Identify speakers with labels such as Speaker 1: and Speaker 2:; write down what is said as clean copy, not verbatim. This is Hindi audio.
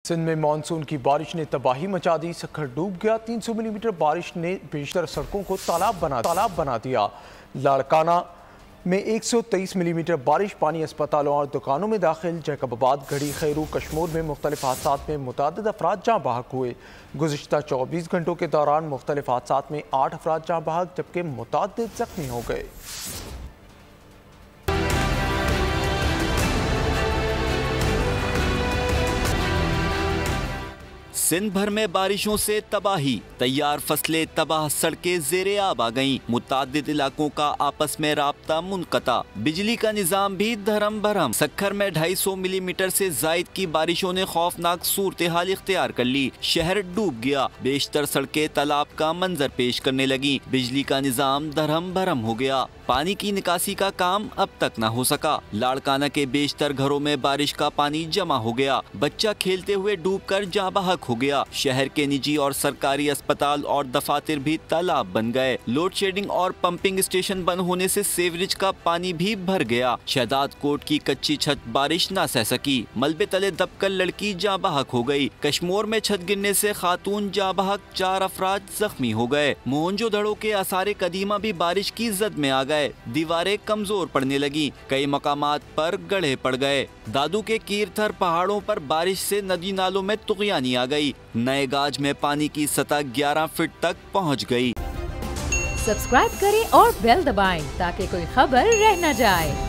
Speaker 1: सिंध में मानसून की बारिश ने तबाही मचा दी। सक्खर डूब गया। 300 मिलीमीटर बारिश ने बेशतर सड़कों को तालाब बना दिया। लाड़काना में 123 मिलीमीटर बारिश पानी अस्पतालों और दुकानों में दाखिल। जैकबाबाद, गढ़ी, खैरू, कश्मोर में मुख्तलिफ हादसात में मुतादिद अफराद जाँ बहक हुए। गुज़िश्ता 24 घंटों के दौरान मुख्तलिफ हादसात में 8 अफराद जाँ बहक जबकि मुतादिद जख्मी हो गए।
Speaker 2: सिंध भर में बारिशों से तबाही, तैयार फसलें तबाह, सड़कें ज़ेरे आब आ गईं। मुतादिद इलाकों का आपस में राब्ता मुनक़ता, बिजली का निज़ाम भी धरम भरम। सक्खर में 250 मिलीमीटर से जायद की बारिशों ने खौफनाक सूरत हाल इख्तियार कर ली। शहर डूब गया, बेशतर सड़कें तालाब का मंजर पेश करने लगी। बिजली का निज़ाम धरम भरम हो गया। पानी की निकासी का काम अब तक न हो सका। लाड़काना के बेशतर घरों में बारिश का पानी जमा हो गया। बच्चा खेलते हुए डूबकर जाँ बहक हो गया। शहर के निजी और सरकारी अस्पताल और दफातर भी तालाब बन गए। लोड शेडिंग और पंपिंग स्टेशन बंद होने से सेवरेज का पानी भी भर गया। शहदाद कोट की कच्ची छत बारिश न सह सकी। मलबे तले दबकर लड़की जाँ बहक हो गई। कश्मोर में छत गिरने से खातून जाँ बहक, 4 अफराद जख्मी हो गए। मोहनजोदड़ो के आसारे कदीमा भी बारिश की जद में आ गए। दीवारें कमजोर पड़ने लगी। कई मकामात पर गड्ढे पड़ गए। दादू के कीरथर पहाड़ों पर बारिश से नदी नालों में तुगयानी आ गई। नए गाज में पानी की सतह 11 फीट तक पहुंच गई।
Speaker 3: सब्सक्राइब करें और बेल दबाएं ताकि कोई खबर रह न जाए।